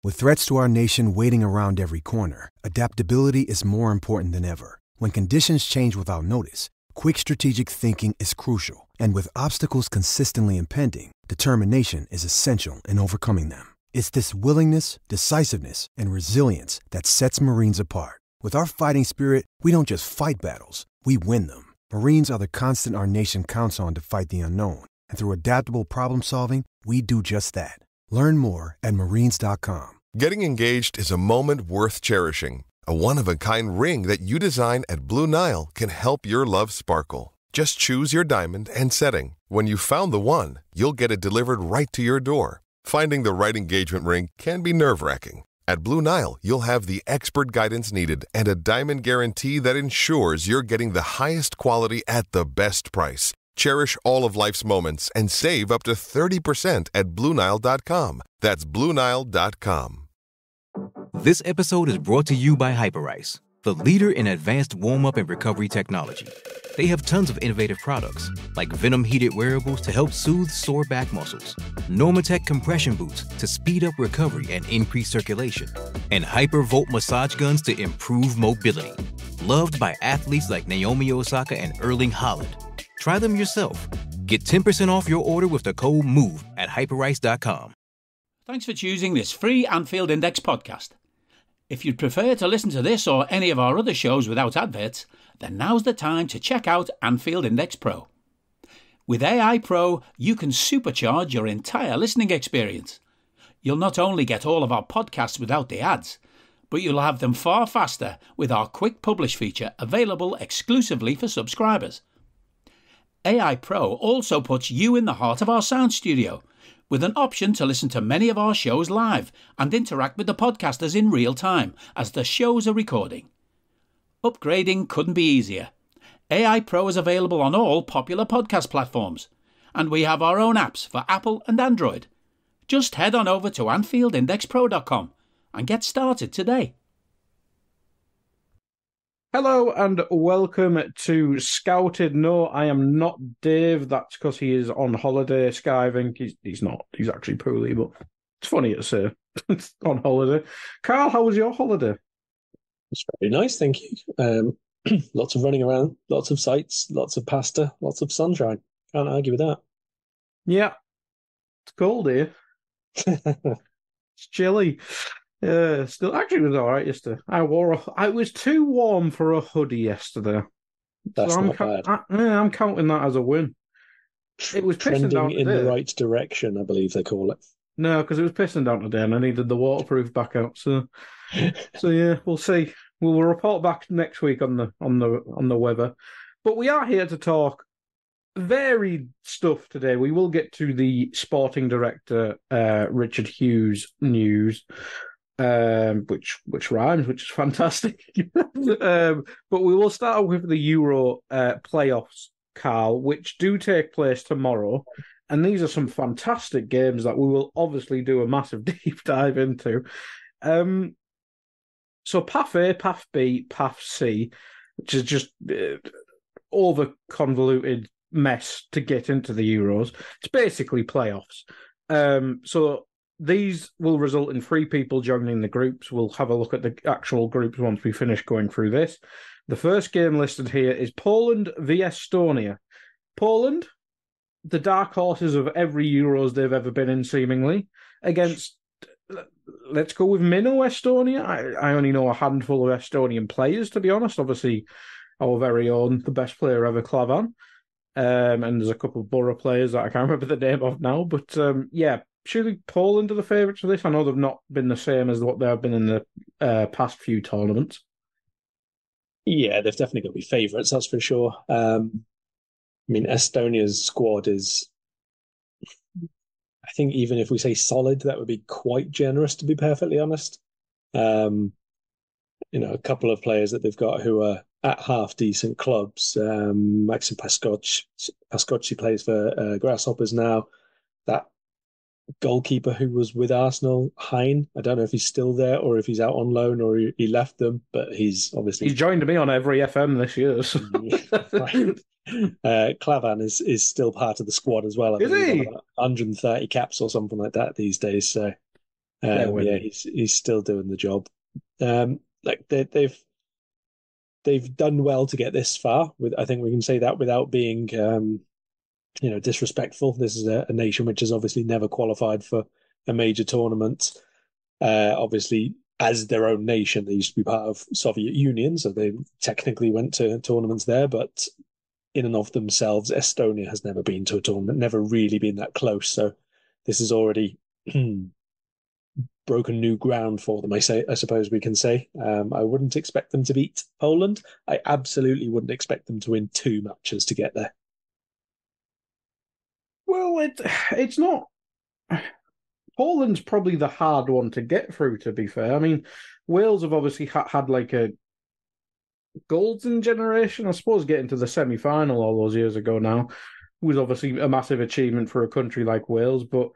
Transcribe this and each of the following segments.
With threats to our nation waiting around every corner, adaptability is more important than ever. When conditions change without notice, quick strategic thinking is crucial. And with obstacles consistently impending, determination is essential in overcoming them. It's this willingness, decisiveness, and resilience that sets Marines apart. With our fighting spirit, we don't just fight battles, we win them. Marines are the constant our nation counts on to fight the unknown. And through adaptable problem solving, we do just that. Learn more at marines.com. Getting engaged is a moment worth cherishing. A one-of-a-kind ring that you design at Blue Nile can help your love sparkle. Just choose your diamond and setting. When you've found the one, you'll get it delivered right to your door. Finding the right engagement ring can be nerve-wracking. At Blue Nile, you'll have the expert guidance needed and a diamond guarantee that ensures you're getting the highest quality at the best price. Cherish all of life's moments and save up to 30% at BlueNile.com. That's BlueNile.com. This episode is brought to you by HyperIce, the leader in advanced warm-up and recovery technology. They have tons of innovative products, like Venom-heated wearables to help soothe sore back muscles, Normatec compression boots to speed up recovery and increase circulation, and Hypervolt massage guns to improve mobility. Loved by athletes like Naomi Osaka and Erling Haaland. Try them yourself. Get 10% off your order with the code MOVE at hyperice.com. Thanks for choosing this free Anfield Index podcast. If you'd prefer to listen to this or any of our other shows without adverts, then now's the time to check out Anfield Index Pro. With AEye Pro, you can supercharge your entire listening experience. You'll not only get all of our podcasts without the ads, but you'll have them far faster with our quick publish feature available exclusively for subscribers. AEye Pro also puts you in the heart of our sound studio, with an option to listen to many of our shows live and interact with the podcasters in real time as the shows are recording. Upgrading couldn't be easier. AEye Pro is available on all popular podcast platforms, and we have our own apps for Apple and Android. Just head on over to AnfieldIndexPro.com and get started today. Hello and welcome to Scouted. No, I am not Dave. That's because he is on holiday skiving. He's not. He's actually poorly, but it's funny to say. On holiday. Karl, how was your holiday? It's very nice, thank you. Lots of running around, lots of sights, lots of pasta, lots of sunshine. Can't argue with that. Yeah. It's cold here. It's chilly. Still, actually, it was all right yesterday. I was too warm for a hoodie yesterday. That's so not bad. I'm counting that as a win. It was pissing down in today. The right direction, I believe they call it. No, because it was pissing down today, and I needed the waterproof back out. So yeah, we'll see. We'll report back next week on the weather. But we are here to talk varied stuff today. We will get to the sporting director Richard Hughes news. Which rhymes, which is fantastic. But we will start with the Euro playoffs, Karl, which do take place tomorrow. And these are some fantastic games that we will obviously do a massive deep dive into. So Path A, Path B, Path C, which is just over-convoluted mess to get into the Euros. It's basically playoffs. So these will result in 3 people joining the groups. We'll have a look at the actual groups once we finish going through this. The first game listed here is Poland v Estonia. Poland, the dark horses of every Euros they've ever been in, seemingly, against, let's go with Minnow Estonia. I only know a handful of Estonian players, to be honest. Obviously, our very own, the best player ever, Klavan. And there's a couple of Borough players that I can't remember the name of now. But yeah, surely Poland are the favourites for this. I know they've not been the same as what they have been in the past few tournaments. Yeah, they've definitely got to be favourites, that's for sure. I mean, Estonia's squad is, I think even if we say solid, that would be quite generous, to be perfectly honest. A couple of players that they've got who are at half decent clubs. Maxim Pascocci plays for Grasshoppers now. That goalkeeper who was with Arsenal, Hein, I don't know if he's still there or if he's out on loan or he left them, but he's joined me on every FM this year. So. Klavan is still part of the squad as well. Is he? 130 caps or something like that these days. So Yeah, he's still doing the job. Like they've done well to get this far. I think we can say that without being disrespectful. This is a nation which has obviously never qualified for a major tournament. Obviously, as their own nation, they used to be part of Soviet Union, so they technically went to tournaments there. But in and of themselves, Estonia has never been to a tournament, never really been that close. So this is already broken new ground for them. I suppose we can say. I wouldn't expect them to beat Poland. I absolutely wouldn't expect them to win 2 matches to get there. Well, it's not. Poland's probably the hard one to get through, to be fair. I mean, Wales have obviously had like a golden generation, I suppose, getting to the semi-final all those years ago now was obviously a massive achievement for a country like Wales, but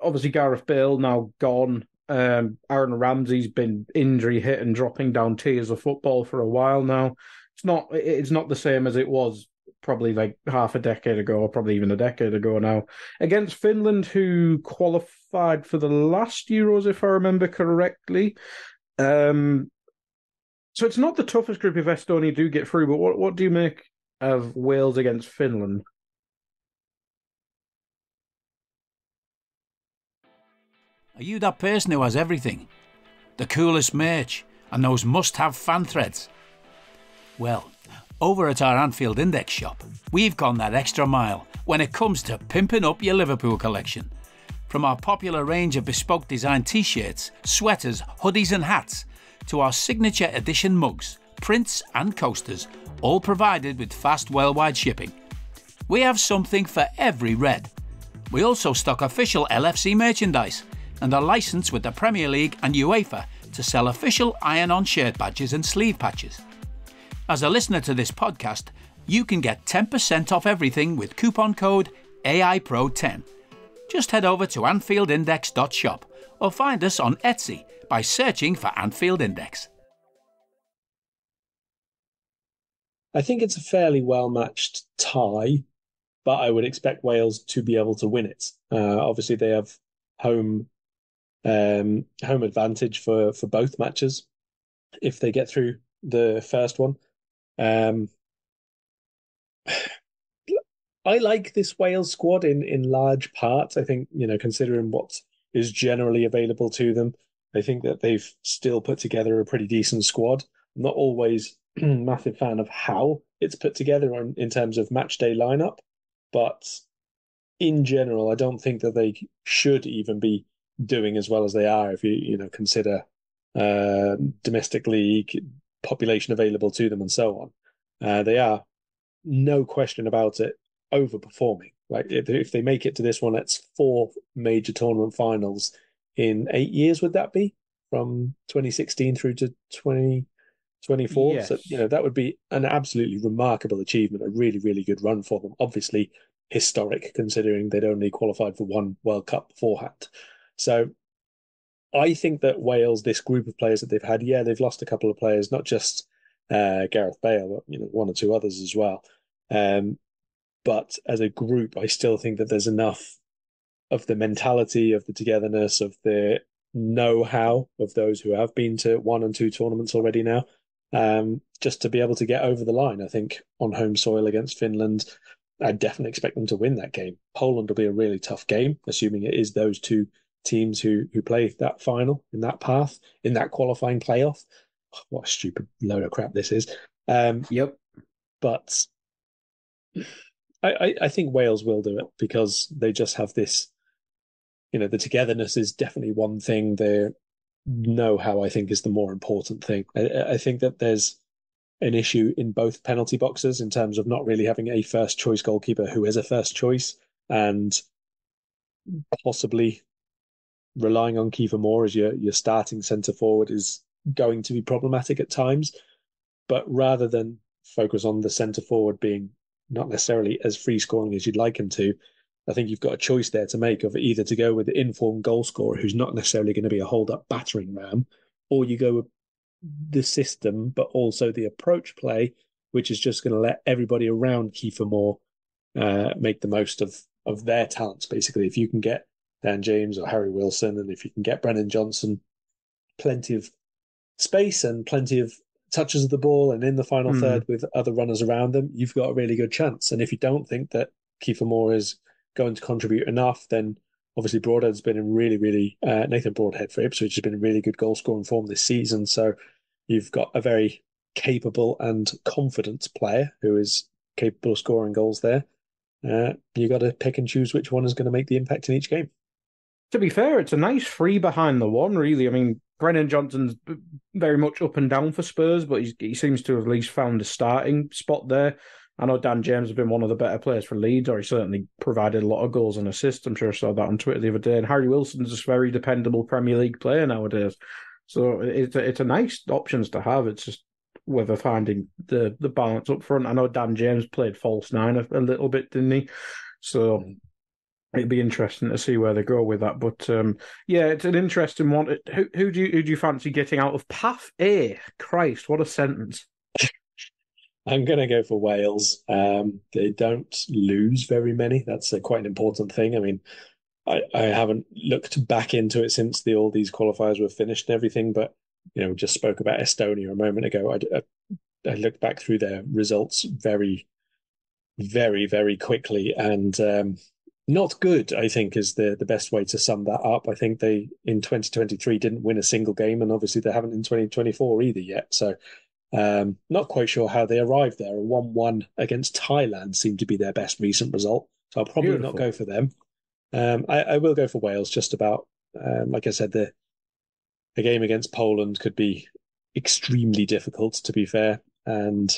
obviously Gareth Bale now gone. Aaron Ramsey's been injury hit and dropping down tiers of football for a while now. It's not the same as it was probably like half a decade ago, or probably even a decade ago now, against Finland, who qualified for the last Euros, if I remember correctly. So it's not the toughest group if Estonia do get through, but what do you make of Wales against Finland? Are you that person who has everything? The coolest merch and those must-have fan threads? Well, over at our Anfield Index shop, we've gone that extra mile when it comes to pimping up your Liverpool collection. From our popular range of bespoke design t-shirts, sweaters, hoodies and hats, to our signature edition mugs, prints and coasters, all provided with fast worldwide shipping. We have something for every red. We also stock official LFC merchandise and are licensed with the Premier League and UEFA to sell official iron-on shirt badges and sleeve patches. As a listener to this podcast, you can get 10% off everything with coupon code AIPRO10. Just head over to AnfieldIndex.shop or find us on Etsy by searching for Anfield Index. I think it's a fairly well-matched tie, but I would expect Wales to be able to win it. Obviously, they have home advantage for both matches if they get through the first one. I like this Wales squad in large part. I think, considering what is generally available to them, I think that they've still put together a pretty decent squad. I'm not always a massive fan of how it's put together in terms of match day lineup, but in general, I don't think that they should even be doing as well as they are if you consider domestic league, population available to them, and so on. They are, no question about it, overperforming. Like if they make it to this one, that's 4 major tournament finals in 8 years. Would that be from 2016 through to 2024? Yes. So that would be an absolutely remarkable achievement, a really, really good run for them. Obviously historic, considering they'd only qualified for 1 World Cup beforehand. So I think that Wales, this group of players that they've had, they've lost a couple of players, not just Gareth Bale, but 1 or 2 others as well. But as a group, I still think that there's enough of the mentality, of the togetherness, of the know-how of those who have been to 1 and 2 tournaments already now, just to be able to get over the line. I think on home soil against Finland, I definitely expect them to win that game. Poland will be a really tough game, assuming it is those 2 teams who play that final in that path, in that qualifying playoff. What a stupid load of crap this is. Yep. But I think Wales will do it because they just have this, the togetherness is definitely one thing. Their know-how, I think, is the more important thing. I think that there's an issue in both penalty boxes in terms of not really having a first choice goalkeeper who is a first choice, and possibly relying on Kiefer Moore as your starting centre forward is going to be problematic at times. But rather than focus on the centre forward being not necessarily as free scoring as you'd like him to, I think you've got a choice there to make of either to go with the informed goal scorer who's not necessarily going to be a hold-up battering ram, or you go with the system, but also the approach play, which is just going to let everybody around Kiefer Moore make the most of their talents, basically. If you can get Dan James or Harry Wilson, and if you can get Brennan Johnson plenty of space and plenty of touches of the ball and in the final third with other runners around them, you've got a really good chance. And if you don't think that Kiefer Moore is going to contribute enough, then obviously Broadhead's been in really, Nathan Broadhead for Ipswich has been in really good goal scoring form this season. So you've got a very capable and confident player who is capable of scoring goals there. You got to pick and choose which one is going to make the impact in each game. To be fair, it's a nice three behind the one, really. I mean, Brennan Johnson's very much up and down for Spurs, but he seems to have at least found a starting spot there. I know Dan James has been one of the better players for Leeds, or he certainly provided a lot of goals and assists. I'm sure I saw that on Twitter the other day. And Harry Wilson's a very dependable Premier League player nowadays. So it's a nice options to have. It's just whether finding the balance up front. I know Dan James played false nine a little bit, didn't he? So it'd be interesting to see where they go with that. But yeah, it's an interesting one. Who do you fancy getting out of Path A? Christ, what a sentence. I'm going to go for Wales. They don't lose very many. That's quite an important thing. I mean, I haven't looked back into it since all these qualifiers were finished and everything, but we just spoke about Estonia a moment ago. I looked back through their results very, very, very quickly, and not good, I think, is the best way to sum that up. I think they, in 2023, didn't win a single game, and obviously they haven't in 2024 either yet. So not quite sure how they arrived there. A 1-1 against Thailand seemed to be their best recent result. So I'll probably not go for them. I will go for Wales, just about. Like I said, the game against Poland could be extremely difficult, to be fair. And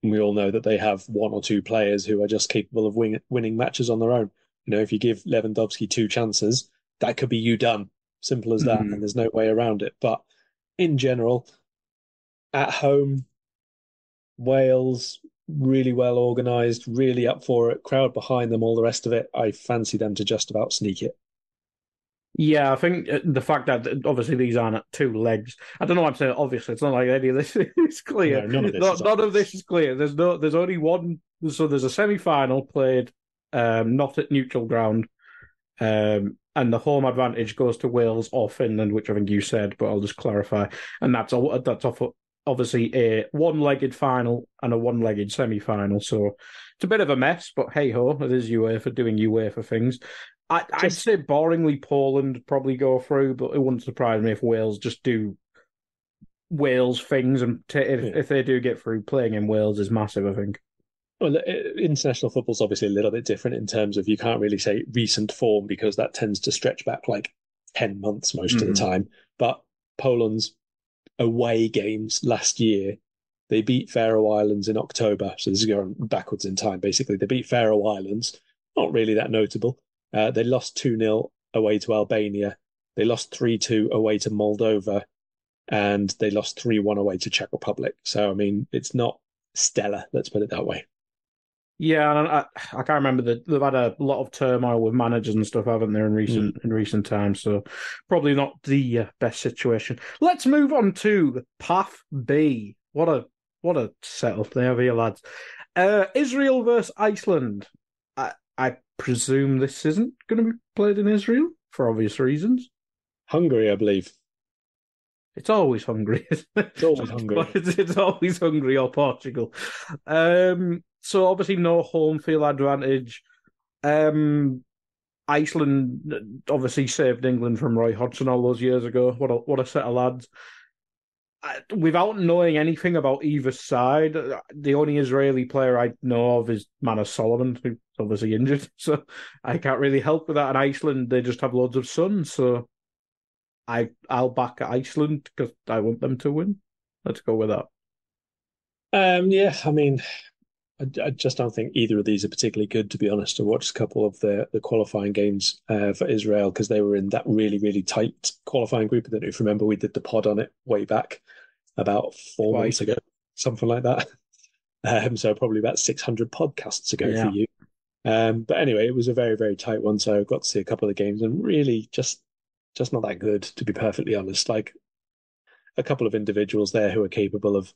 we all know that they have one or two players who are just capable of winning matches on their own. If you give Lewandowski 2 chances, that could be you done. Simple as that. And there's no way around it. But in general, at home, Wales, really well organised, really up for it, crowd behind them, all the rest of it. I fancy them to just about sneak it. Yeah, I think the fact that obviously these aren't at 2 legs. I don't know what I'm saying. Obviously, it's not like any of this is clear. No, none of this is clear. There's only one. So there's a semi-final played, not at neutral ground, and the home advantage goes to Wales or Finland, which I think you said, but I'll just clarify. And that's off obviously a one-legged final and a one-legged semi-final. So it's a bit of a mess, but hey ho, it is UEFA doing UEFA things. I'd say boringly Poland probably go through, but it wouldn't surprise me if Wales just do Wales things, and if they do get through, playing in Wales is massive, I think. Well, international football's obviously a little bit different in terms of you can't really say recent form because that tends to stretch back like 10 months most of the time. But Poland's away games last year, they beat Faroe Islands in October. So this is going backwards in time, basically. They beat Faroe Islands, not really that notable. They lost 2-0 away to Albania. They lost 3-2 away to Moldova. And they lost 3-1 away to Czech Republic. So, I mean, it's not stellar, let's put it that way. Yeah, and I can't remember they've had a lot of turmoil with managers and stuff, haven't they, in recent times? So probably not the best situation. Let's move on to Path B. What a setup there, here, lads. Israel versus Iceland. I presume this isn't going to be played in Israel for obvious reasons. Hungary, I believe. It's always Hungary. It's always Hungary. It's always Hungary or Portugal. So obviously no home field advantage. Iceland obviously saved England from Roy Hodgson all those years ago. What a set of lads. Without knowing anything about either side, the only Israeli player I know of is Manus Solomon, who's obviously injured. So I can't really help with that. And Iceland, they just have loads of sun. So I'll back Iceland because I want them to win. Let's go with that. Yeah, I mean, I just don't think either of these are particularly good, to be honest. I watched a couple of the qualifying games for Israel because they were in that really, really tight qualifying group. I don't know if you remember, we did the pod on it way back about 4 months ago, something like that. So probably about 600 podcasts ago for you. But anyway, it was a very, very tight one. So I got to see a couple of the games and really just not that good, to be perfectly honest. Like a couple of individuals there who are capable of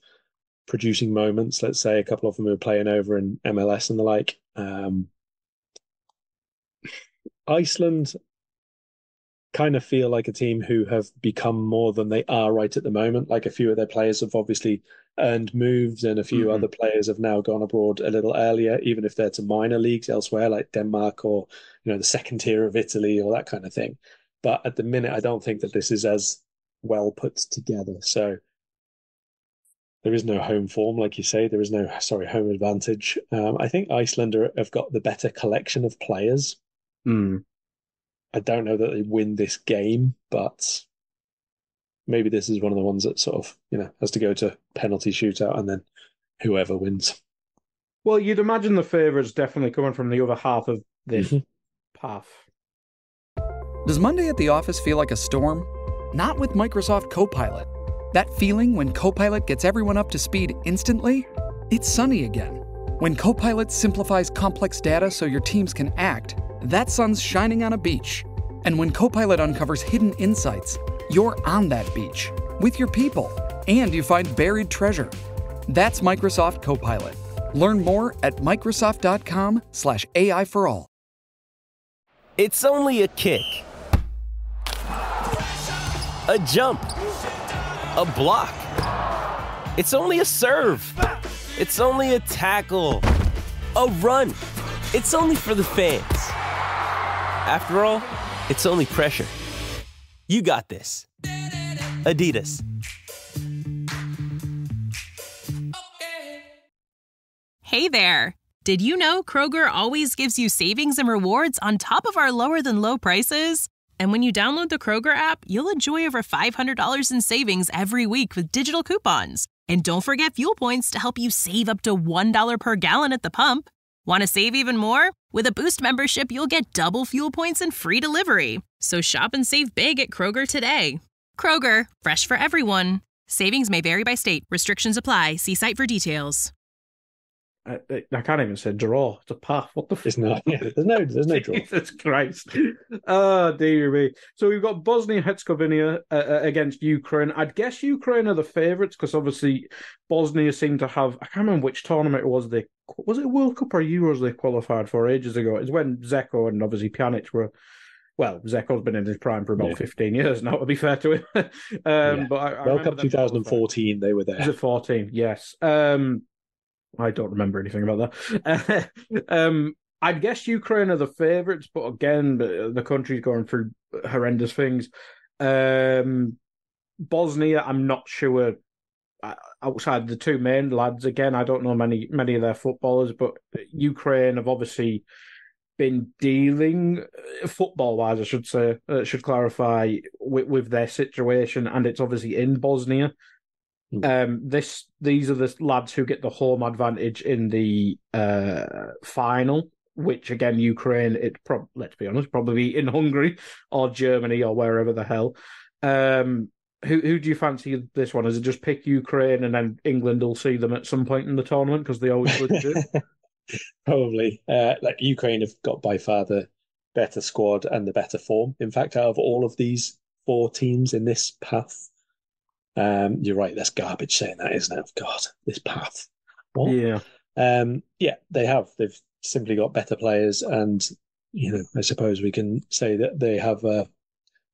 producing moments. Let's say a couple of them who are playing over in MLS and the like. Iceland kind of feel like a team who have become more than they are right at the moment. Like a few of their players have obviously earned moves, and a few other players have now gone abroad a little earlier, even if they're to minor leagues elsewhere, like Denmark or the second tier of Italy or that kind of thing. But at the minute, I don't think that this is as well put together. So there is no home form, like you say. There is no, home advantage. I think Iceland have got the better collection of players. I don't know that they win this game, but maybe this is one of the ones that sort of, has to go to penalty shootout and then whoever wins. Well, you'd imagine the favourites definitely coming from the other half of this path. Does Monday at the office feel like a storm? Not with Microsoft Copilot. That feeling when Copilot gets everyone up to speed instantly? It's sunny again. When Copilot simplifies complex data so your teams can act, that sun's shining on a beach. And when Copilot uncovers hidden insights, you're on that beach with your people, and you find buried treasure. That's Microsoft Copilot. Learn more at Microsoft.com/AI for all. It's only a kick, a jump, a block. It's only a serve. It's only a tackle, a run. It's only for the fans. After all, it's only pressure. You got this. Adidas. Hey there. Did you know Kroger always gives you savings and rewards on top of our lower than low prices? And when you download the Kroger app, you'll enjoy over $500 in savings every week with digital coupons. And don't forget fuel points to help you save up to $1 per gallon at the pump. Want to save even more? With a Boost membership, you'll get double fuel points and free delivery. So shop and save big at Kroger today. Kroger, fresh for everyone. Savings may vary by state. Restrictions apply. See site for details. I can't even say draw. It's a path. What the fuck? There's no draw. Jesus Christ. Oh, dear me. So we've got Bosnia-Herzegovina against Ukraine. I'd guess Ukraine are the favourites because obviously Bosnia seemed to have, I can't remember which tournament it was. Was it a World Cup or Euros they qualified for ages ago? It's when Zeko and obviously Pjanic were, well, Zeko's been in his prime for about 15 years now, to be fair to him. But I World Cup 2014, they were there. Was it 14? Yes. I don't remember anything about that. I'd guess Ukraine are the favourites, but again, the country's going through horrendous things. Bosnia, I'm not sure. Outside the two main lads, again, I don't know many of their footballers, but Ukraine have obviously been dealing, football-wise, I should say, should clarify, with their situation, and it's obviously in Bosnia. These are the lads who get the home advantage in the final, which again Ukraine, let's be honest, probably in Hungary or Germany or wherever the hell. Who do you fancy this one? Is it just pick Ukraine and then England will see them at some point in the tournament because they always would do? Probably. Like Ukraine have got by far the better squad and the better form. In fact, out of all of these four teams in this path. You're right, that's garbage saying that, isn't it? God, this path. What? Yeah. They have. They've simply got better players, and I suppose we can say that they have a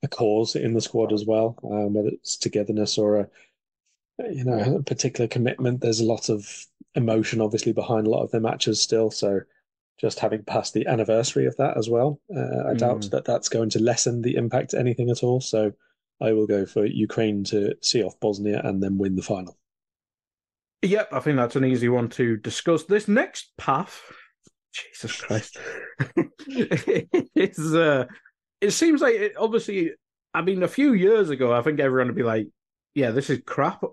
cause in the squad as well, whether it's togetherness or a particular commitment. There's a lot of emotion, obviously, behind a lot of their matches still. So, just having passed the anniversary of that as well, I doubt that that's going to lessen the impact anything at all. So. I will go for Ukraine to see off Bosnia and then win the final. Yep, I think that's an easy one to discuss. This next path, Jesus Christ, it seems like obviously, I mean, a few years ago, I think everyone would be like, yeah, this is crap.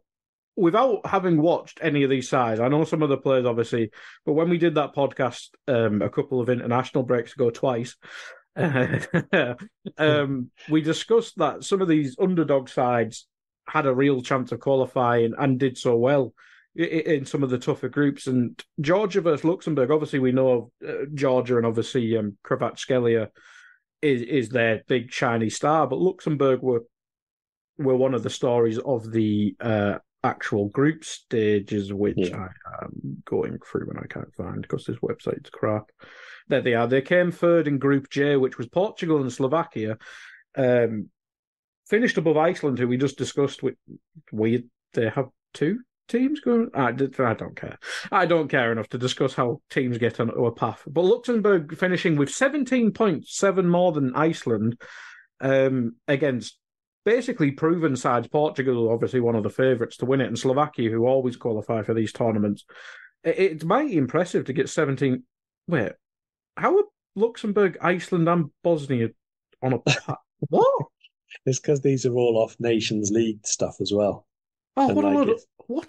Without having watched any of these sides, I know some of the players, obviously, but when we did that podcast a couple of international breaks ago, twice, we discussed that some of these underdog sides had a real chance of qualifying and did so well in some of the tougher groups. And Georgia versus Luxembourg, obviously we know of Georgia and obviously Kvaratskhelia is their big shiny star, but Luxembourg were one of the stories of the actual group stages, which I am going through and I can't find because this website's crap. There they are. They came third in Group J, which was Portugal and Slovakia. Finished above Iceland, who we just discussed. They have two teams going. I don't care. I don't care enough to discuss how teams get onto a path. But Luxembourg finishing with 17 points, 7 more than Iceland, against basically proven sides. Portugal, obviously one of the favourites to win it, and Slovakia, who always qualify for these tournaments. It's mighty impressive to get 17. Wait, how are Luxembourg, Iceland, and Bosnia on a path? What? It's because these are all off Nations League stuff as well. Oh, what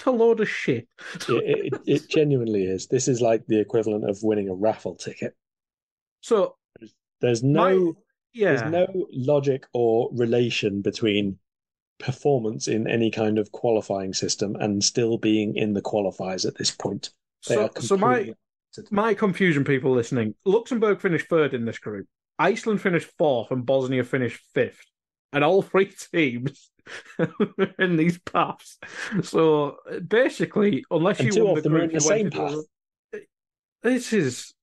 a load of shit. It genuinely is. This is like the equivalent of winning a raffle ticket. So there's no logic or relation between performance in any kind of qualifying system and still being in the qualifiers at this point. My confusion, people listening, Luxembourg finished third in this group. Iceland finished fourth and Bosnia finished fifth. And all three teams in these paths. So basically, unless and you two won of them are in the same path. This is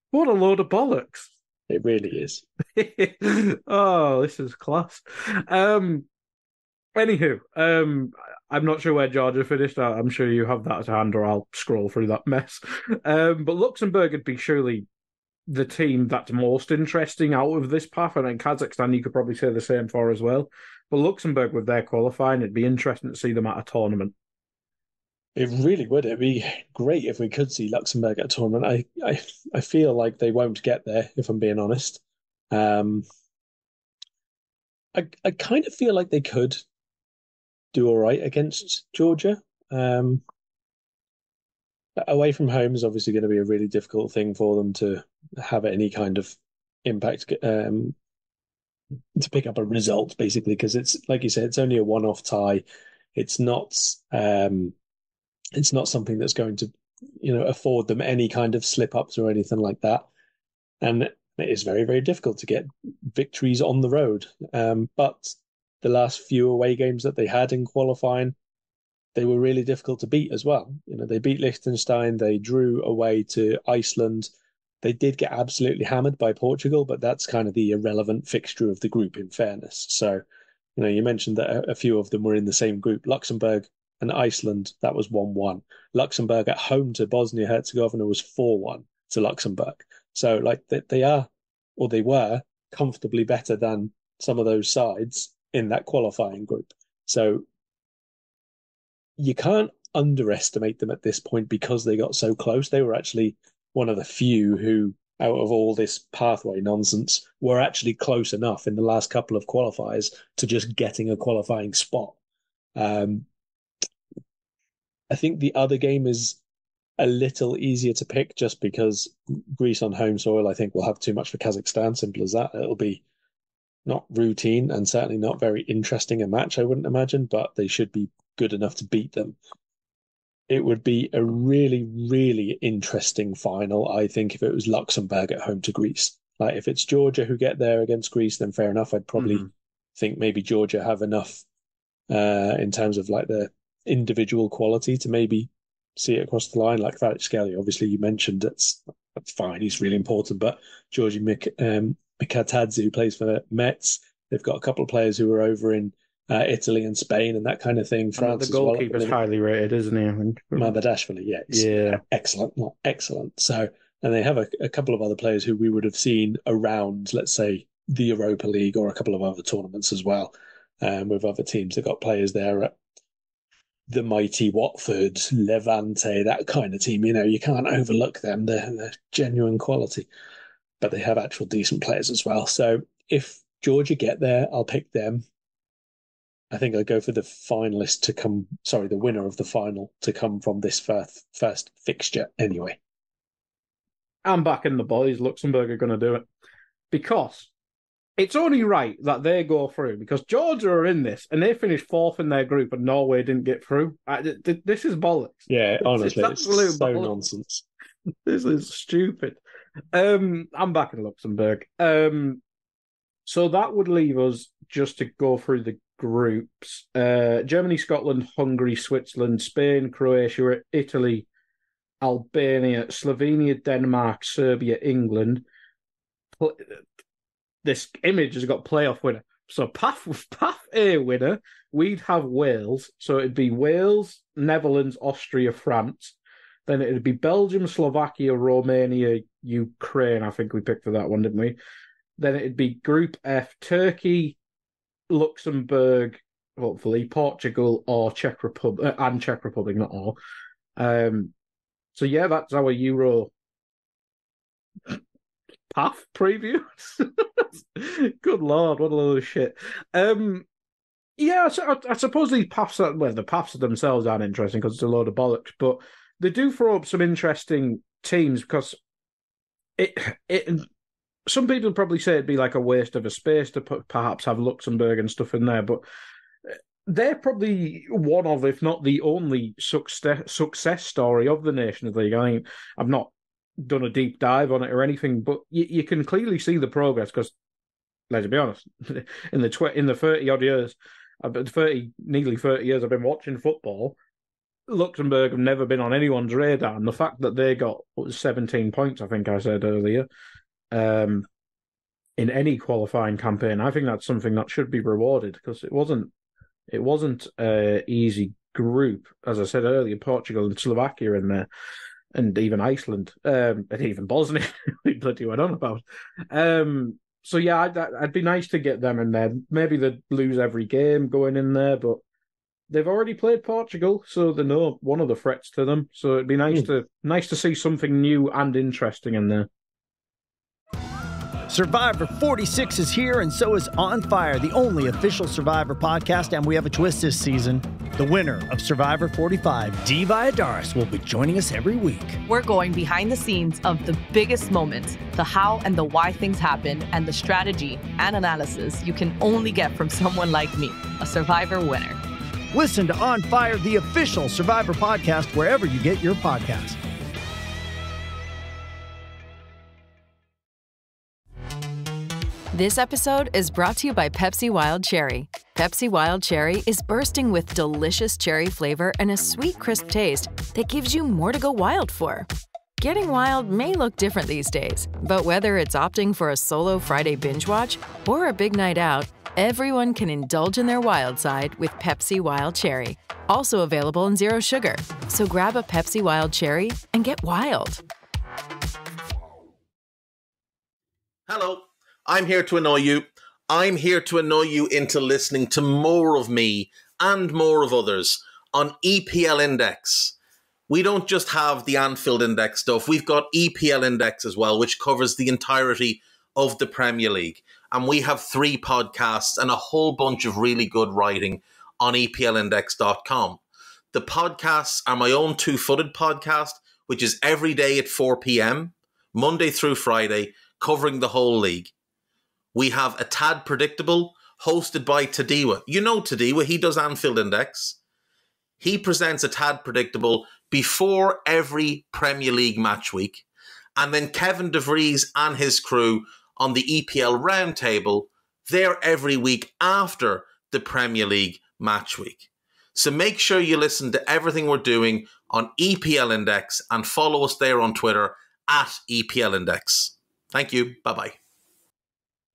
what a load of bollocks. It really is. Oh, this is class. Anywho, I'm not sure where Georgia finished. I'm sure you have that at hand, or I'll scroll through that mess. But Luxembourg would be surely the team that's most interesting out of this path, and in Kazakhstan you could probably say the same for as well. But Luxembourg, with their qualifying, it'd be interesting to see them at a tournament. It really would. It'd be great if we could see Luxembourg at a tournament. I feel like they won't get there, if I'm being honest. I kind of feel like they could do all right against Georgia. Away from home is obviously going to be a really difficult thing for them to have any kind of impact, to pick up a result, basically, because it's, like you said, it's only a one-off tie. It's not something that's going to, afford them any kind of slip-ups or anything like that. And it is very, very difficult to get victories on the road. But the last few away games that they had in qualifying, they were really difficult to beat as well. They beat Liechtenstein, they drew away to Iceland. They did get absolutely hammered by Portugal, but that's kind of the irrelevant fixture of the group, in fairness. So, you mentioned that a few of them were in the same group. Luxembourg and Iceland, that was 1-1. Luxembourg at home to Bosnia-Herzegovina was 4-1 to Luxembourg. So, they were comfortably better than some of those sides in that qualifying group. So you can't underestimate them at this point because they got so close. They were actually one of the few who, out of all this pathway nonsense, were actually close enough in the last couple of qualifiers to just getting a qualifying spot. I think the other game is a little easier to pick just because Greece on home soil, I think, will have too much for Kazakhstan. Simple as that. It'll be not routine and certainly not very interesting a match, I wouldn't imagine, but they should be good enough to beat them. It would be a really, really interesting final, I think, if it was Luxembourg at home to Greece. Like, if it's Georgia who get there against Greece, then fair enough. I'd probably think maybe Georgia have enough in terms of like the individual quality to maybe see it across the line. Like Kvaratskhelia, obviously you mentioned, that's fine. He's really important. But Georgi Mikatadze, who plays for Metz, they've got a couple of players who are over in Italy and Spain and that kind of thing. France, the goalkeeper's highly rated, isn't he? I think. Mamardashvili, yeah. Excellent. So, and they have a couple of other players who we would have seen around, let's say, the Europa League or a couple of other tournaments as well, with other teams that got players there at the mighty Watford, Levante, that kind of team. You can't overlook them. They're genuine quality, but they have actual decent players as well. So if Georgia get there, I'll pick them. I think I'd go for the finalist to come, the winner of the final to come from this first fixture anyway. I'm backing the boys. Luxembourg are going to do it because it's only right that they go through, because Georgia are in this and they finished fourth in their group and Norway didn't get through. This is bollocks. Yeah, honestly, it's absolute so bollocks. Nonsense. This is stupid. I'm backing Luxembourg. So that would leave us just to go through the groups. Germany, Scotland, Hungary, Switzerland, Spain, Croatia, Italy, Albania, Slovenia, Denmark, Serbia, England. This image has got playoff winner. So Path A winner, we'd have Wales. So it'd be Wales, Netherlands, Austria, France. Then it'd be Belgium, Slovakia, Romania, Ukraine. I think we picked for that one, didn't we? Then it'd be Group F, Turkey, Luxembourg, hopefully, Portugal, or Czech Republic, and Czech Republic, not all. So yeah, that's our Euro path preview. Good Lord, what a load of shit. Yeah, so I suppose these paths, the paths themselves aren't interesting because it's a load of bollocks, but they do throw up some interesting teams because some people probably say it'd be like a waste of a space to perhaps have Luxembourg and stuff in there, but they're probably one of, if not the only success story of the Nations League. I mean, I've not done a deep dive on it or anything, but you can clearly see the progress because, let's be honest, in the 30-odd years, nearly 30 years I've been watching football, Luxembourg have never been on anyone's radar, and the fact that they got 17 points, I think I said earlier, in any qualifying campaign, I think that's something that should be rewarded because it wasn't an easy group. As I said earlier, Portugal and Slovakia in there, and even Iceland, and even Bosnia, we bloody went on about. So yeah, I'd be nice to get them in there. Maybe they'd lose every game going in there, but they've already played Portugal, so they know one of the threats to them. So it'd be nice to see something new and interesting in there. Survivor 46 is here, and so is On Fire, the only official Survivor podcast, and we have a twist this season. The winner of Survivor 45, Dee Valladares, will be joining us every week. We're going behind the scenes of the biggest moments, the how and the why things happen, and the strategy and analysis you can only get from someone like me, a Survivor winner. Listen to On Fire, the official Survivor podcast, wherever you get your podcasts. This episode is brought to you by Pepsi Wild Cherry. Pepsi Wild Cherry is bursting with delicious cherry flavor and a sweet, crisp taste that gives you more to go wild for. Getting wild may look different these days, but whether it's opting for a solo Friday binge watch or a big night out, everyone can indulge in their wild side with Pepsi Wild Cherry. Also available in Zero Sugar. So grab a Pepsi Wild Cherry and get wild. Hello. I'm here to annoy you. I'm here to annoy you into listening to more of me and more of others on EPL Index. We don't just have the Anfield Index stuff. We've got EPL Index as well, which covers the entirety of the Premier League. And we have 3 podcasts and a whole bunch of really good writing on EPLindex.com. The podcasts are my own two-footed podcast, which is every day at 4 p.m., Monday through Friday, covering the whole league. We have A Tad Predictable, hosted by Tadiwa. You know Tadiwa, he does Anfield Index. He presents A Tad Predictable before every Premier League match week. And then Kevin DeVries and his crew on the EPL Roundtable, they're every week after the Premier League match week. So make sure you listen to everything we're doing on EPL Index and follow us there on Twitter at EPL Index. Thank you. Bye-bye.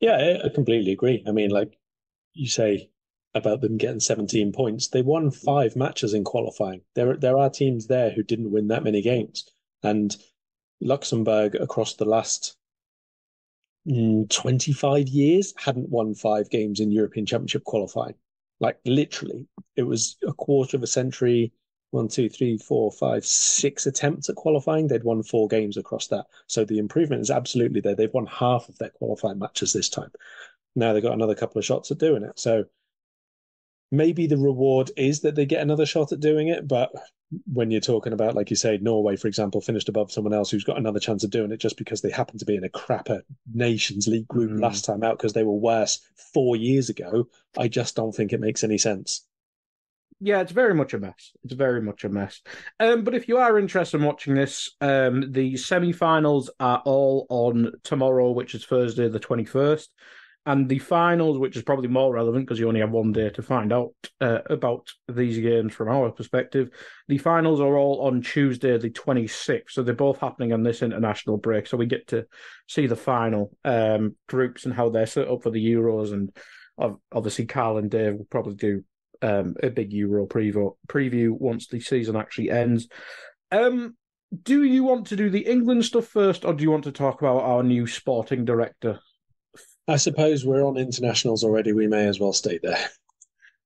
Yeah, I completely agree. I mean, like you say about them getting 17 points, they won 5 matches in qualifying. There are teams there who didn't win that many games. And Luxembourg, across the last 25 years, hadn't won 5 games in European Championship qualifying. Like, literally, it was a quarter of a century, 1, 2, 3, 4, 5, 6 attempts at qualifying. They'd won 4 games across that. So the improvement is absolutely there. They've won half of their qualifying matches this time. Now they've got another couple of shots at doing it. So maybe the reward is that they get another shot at doing it. But when you're talking about, like you say, Norway, for example, finished above someone else who's got another chance of doing it just because they happen to be in a crapper Nations League group last time out because they were worse 4 years ago, I just don't think it makes any sense. Yeah, it's very much a mess. It's very much a mess. But if you are interested in watching this, the semi-finals are all on tomorrow, which is Thursday the 21st. And the finals, which is probably more relevant because you only have one day to find out about these games from our perspective, the finals are all on Tuesday, the 26th. So they're both happening on this international break. So we get to see the final groups and how they're set up for the Euros. And obviously, Karl and Dave will probably do a big Euro preview once the season actually ends. Do you want to do the England stuff first, or do you want to talk about our new sporting director? I suppose we're on internationals already. We may as well stay there.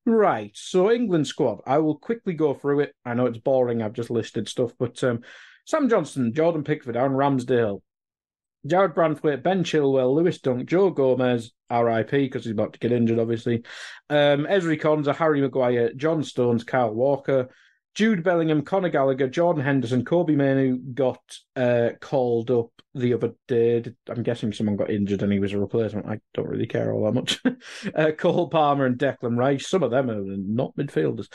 Right. So England squad. I will quickly go through it. I know it's boring. I've just listed stuff, but Sam Johnson, Jordan Pickford, Aaron Ramsdale, Jared Branthwaite, Ben Chilwell, Lewis Dunk, Joe Gomez, R.I.P. because he's about to get injured, obviously. Ezri Konsa, Harry Maguire, John Stones, Kyle Walker, Jude Bellingham, Conor Gallagher, Jordan Henderson, Kobe Mainoo got called up the other day. I'm guessing someone got injured and he was a replacement. I don't really care all that much. Cole Palmer and Declan Rice. Some of them are not midfielders.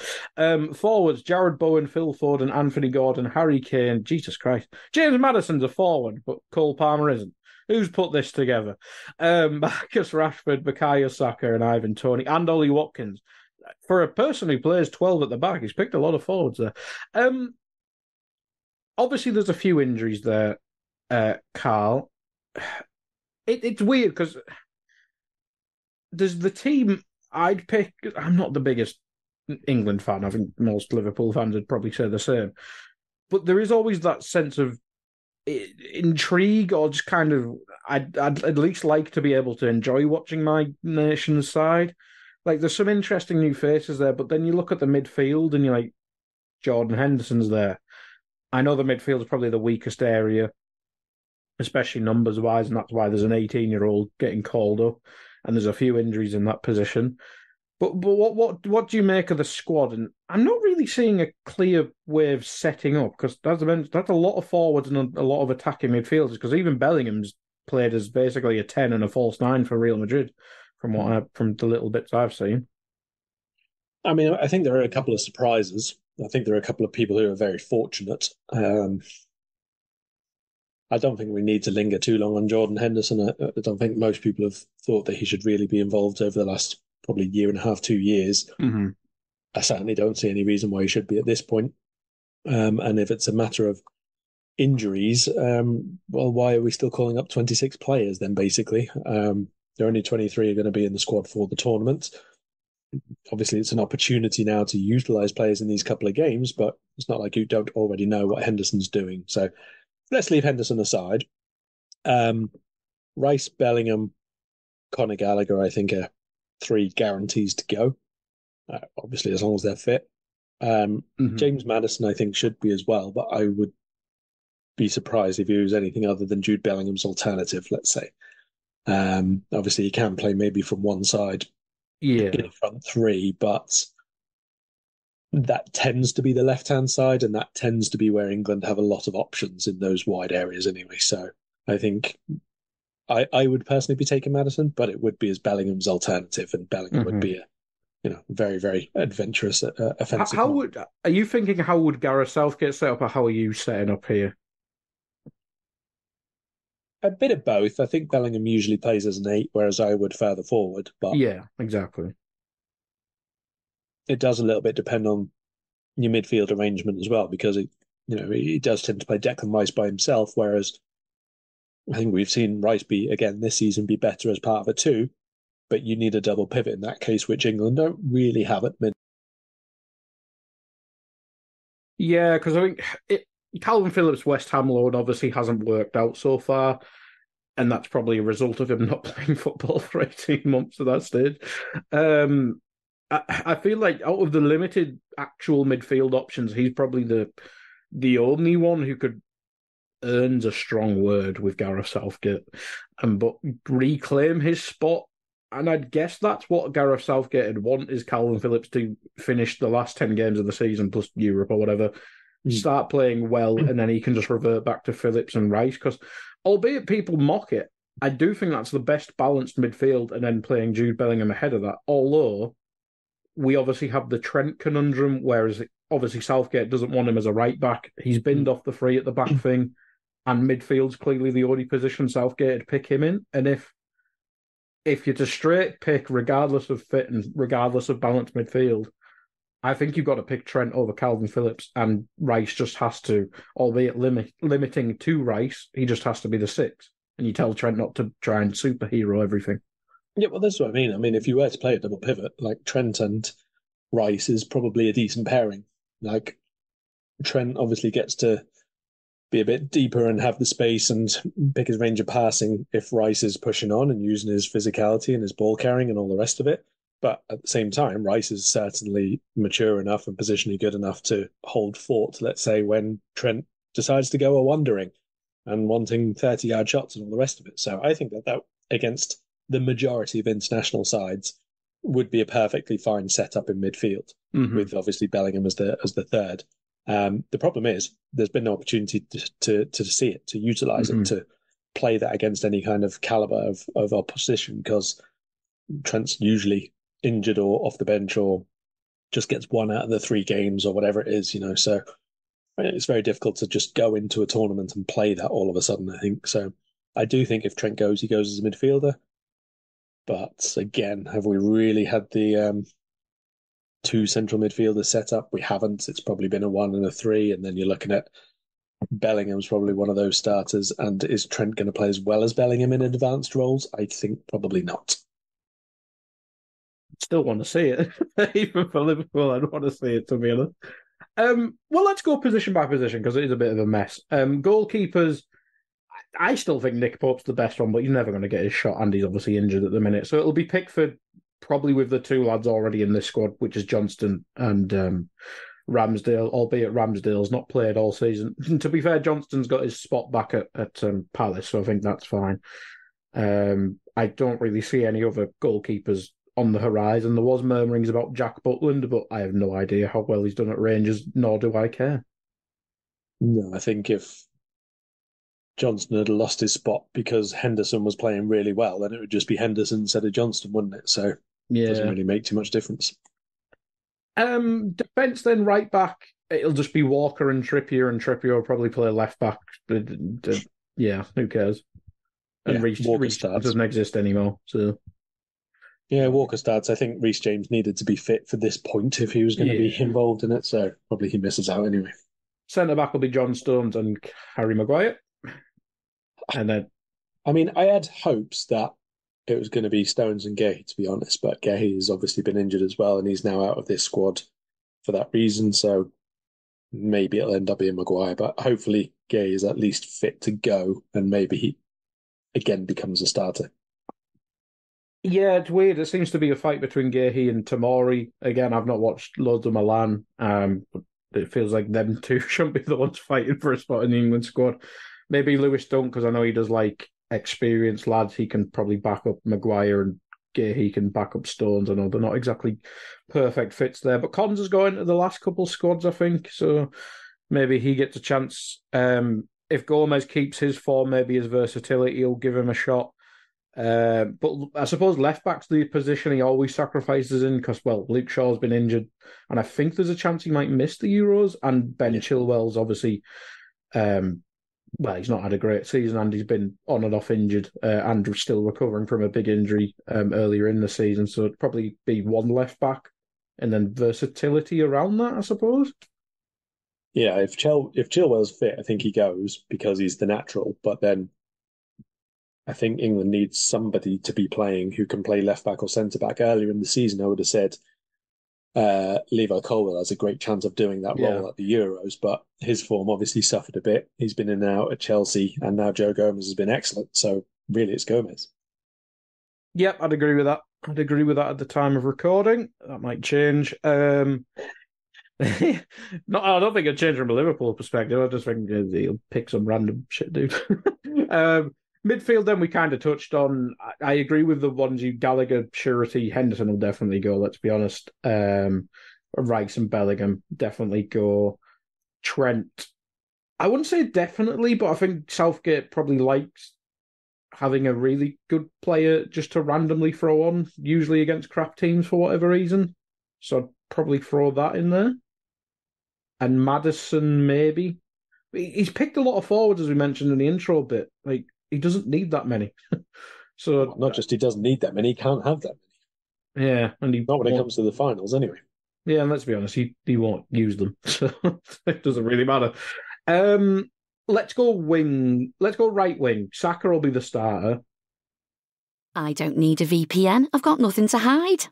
Forwards, Jared Bowen, Phil Foden, Anthony Gordon, Harry Kane. Jesus Christ. James Maddison's a forward, but Cole Palmer isn't. Who's put this together? Marcus Rashford, Bukayo Saka and Ivan Toney and Ollie Watkins. For a person who plays 12 at the back, he's picked a lot of forwards there. Obviously, there's a few injuries there, Karl. It's weird because there's the team I'd pick. I'm not the biggest England fan. I think most Liverpool fans would probably say the same. But there is always that sense of intrigue, or just kind of, I'd at least like to be able to enjoy watching my nation's side. Like, there's some interesting new faces there, but then you look at the midfield and you're like, Jordan Henderson's there. I know the midfield is probably the weakest area, especially numbers-wise, and that's why there's an 18-year-old getting called up, and there's a few injuries in that position. But what do you make of the squad? And I'm not really seeing a clear way of setting up, because that's a lot of forwards and a lot of attacking midfielders, because even Bellingham's played as basically a 10 and a false 9 for Real Madrid. From the little bits I've seen. I mean, I think there are a couple of surprises. I think there are a couple of people who are very fortunate. I don't think we need to linger too long on Jordan Henderson. I don't think most people have thought that he should really be involved over the last probably year and a half, 2 years. Mm-hmm. I certainly don't see any reason why he should be at this point. And if it's a matter of injuries, well, why are we still calling up 26 players then, basically? There are only 23 are going to be in the squad for the tournament. Obviously, it's an opportunity now to utilise players in these couple of games, but it's not like you don't already know what Henderson's doing. So let's leave Henderson aside. Rice, Bellingham, Conor Gallagher, I think, are 3 guarantees to go. Obviously, as long as they're fit. James Maddison, I think, should be as well, but I would be surprised if he was anything other than Jude Bellingham's alternative, let's say. Obviously, he can play maybe from one side in a front 3, but that tends to be the left-hand side, and that tends to be where England have a lot of options in those wide areas anyway. So I think I would personally be taking Maddison, but it would be as Bellingham's alternative, and Bellingham would be a very, very adventurous offensive. Are you thinking, how would Gareth Southgate set up, or how are you setting up here? A bit of both. I think Bellingham usually plays as an 8, whereas I would further forward. But yeah, exactly. It does a little bit depend on your midfield arrangement as well, because he does tend to play Declan Rice by himself, whereas I think we've seen Rice this season be better as part of a 2, but you need a double pivot in that case, which England don't really have at mid. Yeah, because I think Calvin Phillips' West Ham loan obviously hasn't worked out so far, and that's probably a result of him not playing football for 18 months at that stage. I feel like out of the limited actual midfield options, he's probably the only one who could, earns a strong word with Gareth Southgate, but reclaim his spot. And I'd guess that's what Gareth Southgate would want, is Calvin Phillips to finish the last 10 games of the season plus Europe or whatever, start playing well, and then he can just revert back to Phillips and Rice. Because albeit people mock it, I do think that's the best balanced midfield, and then playing Jude Bellingham ahead of that. Although we obviously have the Trent conundrum, whereas obviously Southgate doesn't want him as a right back. He's binned off the 3 at the back thing, and midfield's clearly the only position Southgate would pick him in. And if if you're to straight pick, regardless of fit and regardless of balanced midfield, I think you've got to pick Trent over Calvin Phillips, and Rice just has to, albeit limiting to Rice, he just has to be the 6. And you tell Trent not to try and superhero everything. Yeah, well, that's what I mean. I mean, if you were to play a double pivot, like Trent and Rice is probably a decent pairing. Like, Trent obviously gets to be a bit deeper and have the space and pick his range of passing if Rice is pushing on and using his physicality and his ball carrying and all the rest of it. But at the same time, Rice is certainly mature enough and positionally good enough to hold fort, let's say, when Trent decides to go a-wandering and wanting 30-yard shots and all the rest of it. So I think that against the majority of international sides would be a perfectly fine setup in midfield, with obviously Bellingham as the third. The problem is there's been no opportunity to see it, to utilise it, to play that against any kind of calibre of opposition, because Trent's usually injured or off the bench or just gets 1 out of the 3 games or whatever it is, so it's very difficult to just go into a tournament and play that all of a sudden, I think. So I do think if Trent goes, he goes as a midfielder. But again, have we really had the 2 central midfielders set up? We haven't. It's probably been a 1 and a 3, and then you're looking at Bellingham's probably one of those starters. And is Trent going to play as well as Bellingham in advanced roles? I think probably not. Still want to see it. Even for Liverpool, I'd want to see it, to be honest. Well, let's go position by position, because it is a bit of a mess. Goalkeepers, I still think Nick Pope's the best one, but he's never going to get his shot, and he's obviously injured at the minute. So it'll be Pickford, probably with the 2 lads already in this squad, which is Johnston and Ramsdale, albeit Ramsdale's not played all season. To be fair, Johnston's got his spot back at Palace, so I think that's fine. I don't really see any other goalkeepers on the horizon. There was murmurings about Jack Butland, but I have no idea how well he's done at Rangers, nor do I care. No, I think if Johnston had lost his spot because Henderson was playing really well, then it would just be Henderson instead of Johnston, wouldn't it? So it doesn't really make too much difference. Defence then, right back, it'll just be Walker and Trippier will probably play left back. Yeah, who cares? And Reece doesn't exist anymore, so... Yeah, Walker starts. I think Reece James needed to be fit for this point if he was going to be involved in it, so probably he misses out anyway. Centre-back will be John Stones and Harry Maguire. And then... I mean, I had hopes that it was going to be Stones and Gay, to be honest, but Gay has obviously been injured as well, and he's now out of this squad for that reason, so maybe it'll end up being Maguire, but hopefully Gay is at least fit to go, and maybe he again becomes a starter. Yeah, it's weird. It seems to be a fight between Gahey and Tomori. Again, I've not watched loads of Milan, but it feels like them two shouldn't be the ones fighting for a spot in the England squad. Maybe Lewis Dunk, because I know he does like experienced lads. He can probably back up Maguire, and Gahey can back up Stones. I know they're not exactly perfect fits there, but Cons has gone into the last couple squads, I think, so maybe he gets a chance. If Gomez keeps his form, maybe his versatility will give him a shot. But I suppose left back's the position he always sacrifices in, because, well, Luke Shaw's been injured, and I think there's a chance he might miss the Euros, and Ben Chilwell's obviously, he's not had a great season, and he's been on and off injured, and still recovering from a big injury earlier in the season, so it'd probably be one left back, and then versatility around that, I suppose. Yeah, if Chilwell's fit, I think he goes, because he's the natural, but then I think England needs somebody to be playing who can play left back or centre back. Earlier in the season, I would have said Levi Colwill has a great chance of doing that role at the Euros, but his form obviously suffered a bit. He's been in and out at Chelsea, and now Joe Gomez has been excellent. So really, it's Gomez. Yep, I'd agree with that. I'd agree with that at the time of recording. That might change. I don't think it'll change from a Liverpool perspective. I just think he'll pick some random shit, dude. Midfield, then we kind of touched on. I agree with the ones you Gallagher, Surety, Henderson will definitely go. Let's be honest. Rice and Bellingham definitely go. Trent, I wouldn't say definitely, but I think Southgate probably likes having a really good player just to randomly throw on, usually against crap teams for whatever reason. So I'd probably throw that in there. And Maddison, maybe. He's picked a lot of forwards, as we mentioned in the intro bit. Like, he doesn't need that many. So not just he doesn't need that many, he can't have that many. Yeah, and not when it comes to the finals, anyway. Yeah, and let's be honest, he won't use them, so it doesn't really matter. Let's go wing. Let's go right wing. Saka will be the starter. I don't need a VPN. I've got nothing to hide.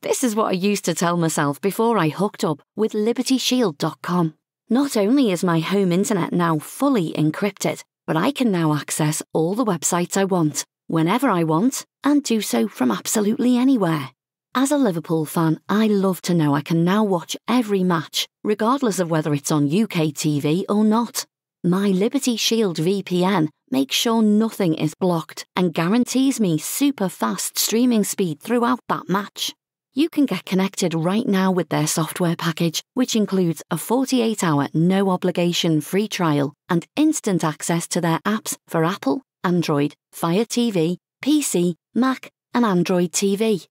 This is what I used to tell myself before I hooked up with LibertyShield.com. Not only is my home internet now fully encrypted, but I can now access all the websites I want, whenever I want, and do so from absolutely anywhere. As a Liverpool fan, I love to know I can now watch every match, regardless of whether it's on UK TV or not. My Liberty Shield VPN makes sure nothing is blocked and guarantees me super fast streaming speed throughout that match. You can get connected right now with their software package, which includes a 48-hour no-obligation free trial and instant access to their apps for Apple, Android, Fire TV, PC, Mac, and Android TV.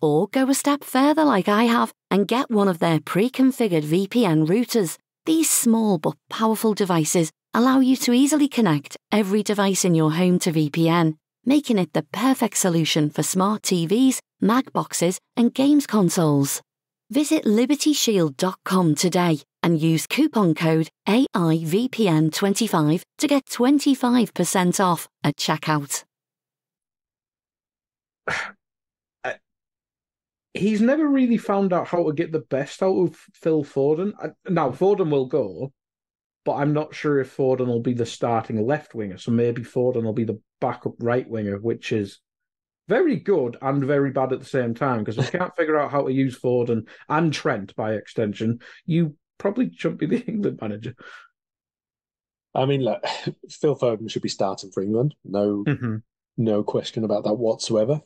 Or go a step further like I have and get one of their pre-configured VPN routers. These small but powerful devices allow you to easily connect every device in your home to VPN, making it the perfect solution for smart TVs, Mac boxes, and games consoles. Visit LibertyShield.com today and use coupon code AIVPN25 to get 25% off at checkout. He's never really found out how to get the best out of Phil Foden. Now, Foden will go, but I'm not sure if Foden will be the starting left winger. So maybe Foden will be the backup right winger, which is very good and very bad at the same time. Because if you can't figure out how to use Foden and Trent by extension, you probably shouldn't be the England manager. I mean, look, Phil Foden should be starting for England. No question about that whatsoever.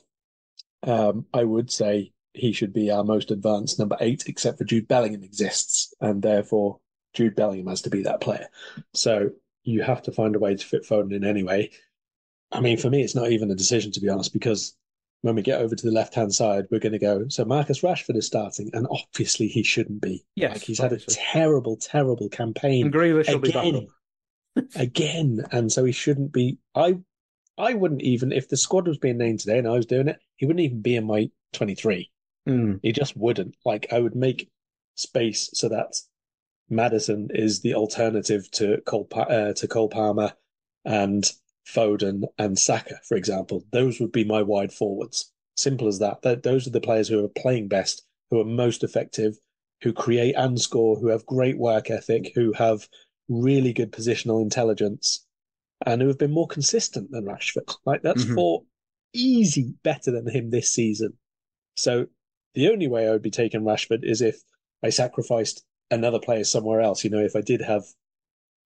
I would say he should be our most advanced number 8, except for Jude Bellingham exists, and therefore Jude Bellingham has to be that player. So you have to find a way to fit Foden in anyway. I mean, for me, it's not even a decision, to be honest, because when we get over to the left-hand side, we're going to go, so Marcus Rashford is starting, and obviously he shouldn't be. Yes, like, he's had a terrible, terrible campaign. And Grealish will be back up. Again, and so he shouldn't be. I wouldn't even, if the squad was being named today and I was doing it, he wouldn't even be in my 23. He just wouldn't. Like, I would make space so that Maddison is the alternative to Cole Palmer and Foden and Saka, for example. Those would be my wide forwards. Simple as that. Those are the players who are playing best, who are most effective, who create and score, who have great work ethic, who have really good positional intelligence, and who have been more consistent than Rashford. Like, that's 4 easy better than him this season. So the only way I would be taking Rashford is if I sacrificed another player somewhere else. You know, if I did have,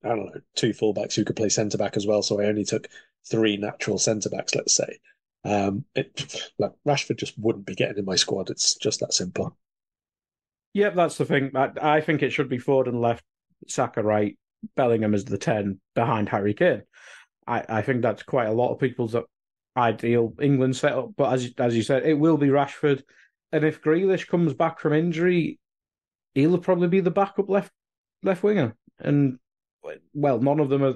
I don't know, 2 fullbacks who could play centre-back as well, so I only took 3 natural centre-backs, let's say. Rashford just wouldn't be getting in my squad. It's just that simple. Yep, that's the thing. I think it should be Foden left, Saka right, Bellingham as the 10 behind Harry Kane. I think that's quite a lot of people's ideal England setup. But as you said, it will be Rashford. And if Grealish comes back from injury, he'll probably be the backup left winger. And, well, none of them are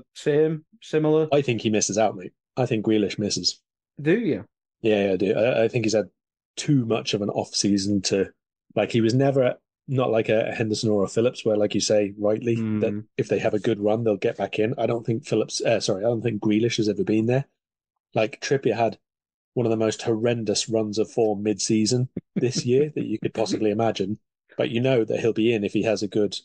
similar. I think he misses out, mate. I think Grealish misses. Do you? Yeah, I do. I think he's had too much of an off-season to... Like, he was never... Not like a Henderson or a Phillips, where, like you say, rightly, that if they have a good run, they'll get back in. I don't think Grealish has ever been there. Like, Trippier had one of the most horrendous runs of form mid-season this year that you could possibly imagine. But you know that he'll be in if he has a good,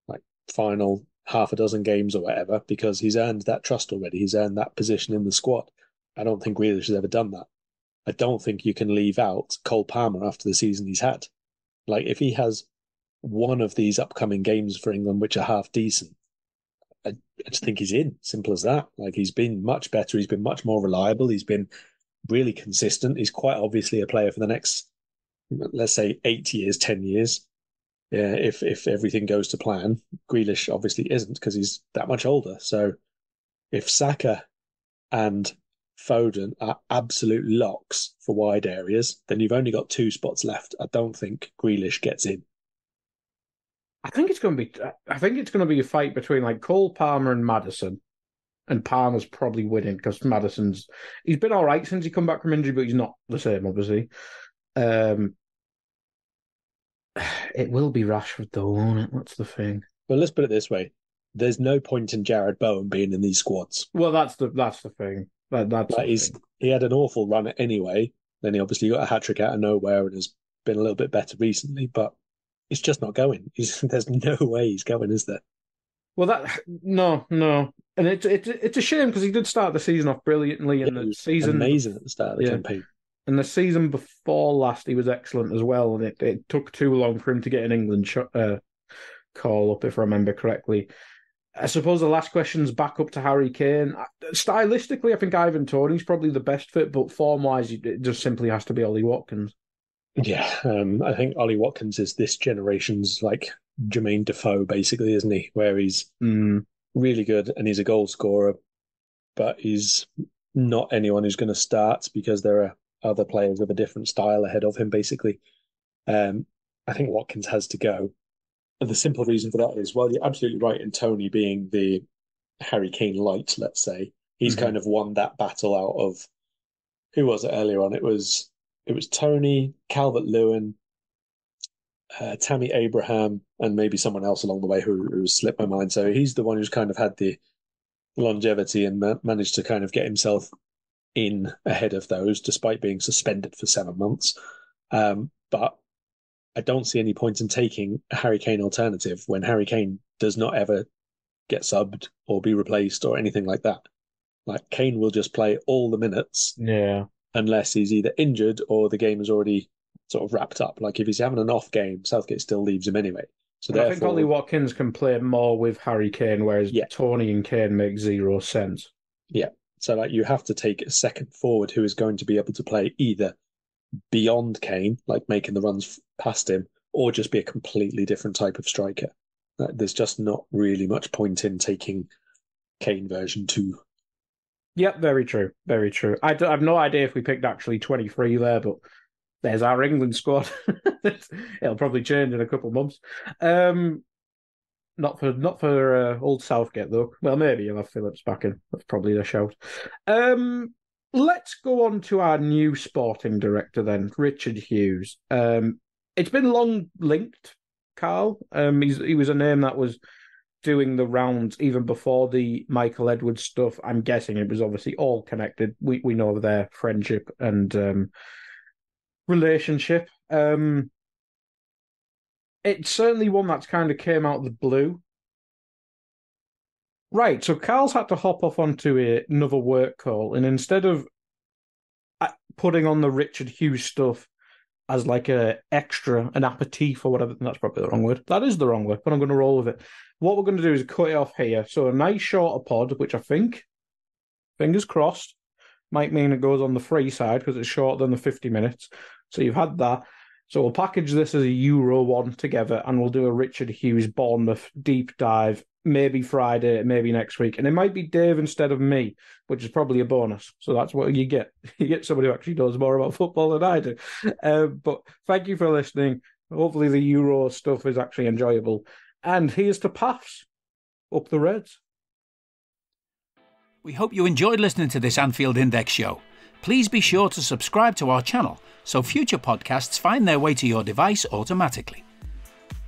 like, final half a dozen games or whatever, because he's earned that trust already. He's earned that position in the squad. I don't think Grealish has ever done that. I don't think you can leave out Cole Palmer after the season he's had. Like, if he has one of these upcoming games for England which are half decent, I just think he's in. Simple as that. Like, he's been much better. He's been much more reliable. He's been really consistent. He's quite obviously a player for the next, let's say, 8 years, 10 years. Yeah, if everything goes to plan. Grealish obviously isn't because he's that much older. So if Saka and Foden are absolute locks for wide areas, then you've only got 2 spots left. I don't think Grealish gets in. I think it's going to be a fight between like Cole Palmer and Maddison, And Palmer's probably winning because he's been all right since he come back from injury, but he's not the same, obviously. It will be Rashford, though, won't it? That's the thing. Well, let's put it this way. There's no point in Jared Bowen being in these squads. Well, that's the thing. He had an awful run anyway. Then he obviously got a hat-trick out of nowhere and has been a little bit better recently, but it's just not going. There's no way he's going, is there? Well, no. And it's a shame because he did start the season off brilliantly. And the season amazing at the start of the campaign. And the season before last, he was excellent as well. And it took too long for him to get an England call up, if I remember correctly. I suppose the last question's back up to Harry Kane. Stylistically, I think Ivan Toney's probably the best fit, but form-wise, it just simply has to be Ollie Watkins. Yeah, I think Ollie Watkins is this generation's like Jermaine Defoe, basically, isn't he? Where he's really good and he's a goal scorer, but he's not anyone who's going to start because there are other players of a different style ahead of him, basically. I think Watkins has to go. And the simple reason for that is, well, you're absolutely right in Toney being the Harry Kane light, let's say. He's kind of won that battle out of, who was it earlier on? It was Toney, Calvert-Lewin, Tammy Abraham, and maybe someone else along the way who slipped my mind. So he's the one who's kind of had the longevity and managed to kind of get himself in ahead of those, despite being suspended for 7 months. But I don't see any point in taking a Harry Kane alternative when Harry Kane does not ever get subbed or be replaced or anything like that. Like, Kane will just play all the minutes. Yeah. Unless he's either injured or the game is already sort of wrapped up. Like, if he's having an off game, Southgate still leaves him anyway. So I think Ollie Watkins can play more with Harry Kane, whereas Toney and Kane make zero sense. Yeah. So like, you have to take a second forward who is going to be able to play either beyond Kane, like making the runs past him, or just be a completely different type of striker. There's just not really much point in taking Kane version 2. Yep, very true. Very true. I have no idea if we picked actually 23 there, but there's our England squad. It'll probably change in a couple of months. Not for old Southgate, though. Well, maybe you'll have Phillips back in. That's probably the shout. Let's go on to our new sporting director then, Richard Hughes. It's been long linked, Karl. He was a name that was doing the rounds even before the Michael Edwards stuff. I'm guessing it was obviously all connected. We know their friendship and relationship. It's certainly one that's kind of came out of the blue. Right, so Karl's had to hop off onto another work call, and instead of putting on the Richard Hughes stuff as like an aperitif or whatever, that's probably the wrong word. That is the wrong word, but I'm going to roll with it. What we're going to do is cut it off here. So a nice shorter pod, which I think, fingers crossed, might mean it goes on the free side because it's shorter than the 50 minutes. So you've had that. So we'll package this as a Euro one together and we'll do a Richard Hughes Bournemouth deep dive, maybe Friday, maybe next week. And it might be Dave instead of me, which is probably a bonus. So that's what you get. You get somebody who actually knows more about football than I do. But thank you for listening. Hopefully the Euro stuff is actually enjoyable. And here's to Paths. Up the Reds. We hope you enjoyed listening to this Anfield Index show. Please be sure to subscribe to our channel so future podcasts find their way to your device automatically.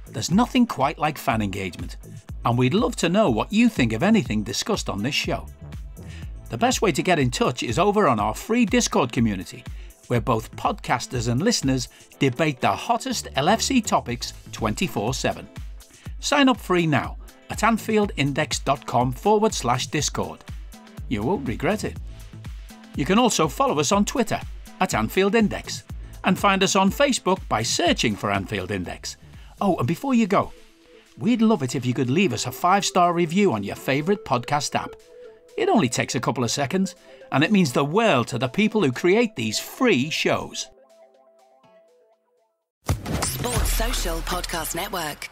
There's nothing quite like fan engagement, and we'd love to know what you think of anything discussed on this show. The best way to get in touch is over on our free Discord community, where both podcasters and listeners debate the hottest LFC topics 24/7. Sign up free now at AnfieldIndex.com/Discord. You won't regret it. You can also follow us on Twitter at Anfield Index and find us on Facebook by searching for Anfield Index. Oh, and before you go, we'd love it if you could leave us a 5-star review on your favourite podcast app. It only takes a couple of seconds, and it means the world to the people who create these free shows. Sports Social Podcast Network.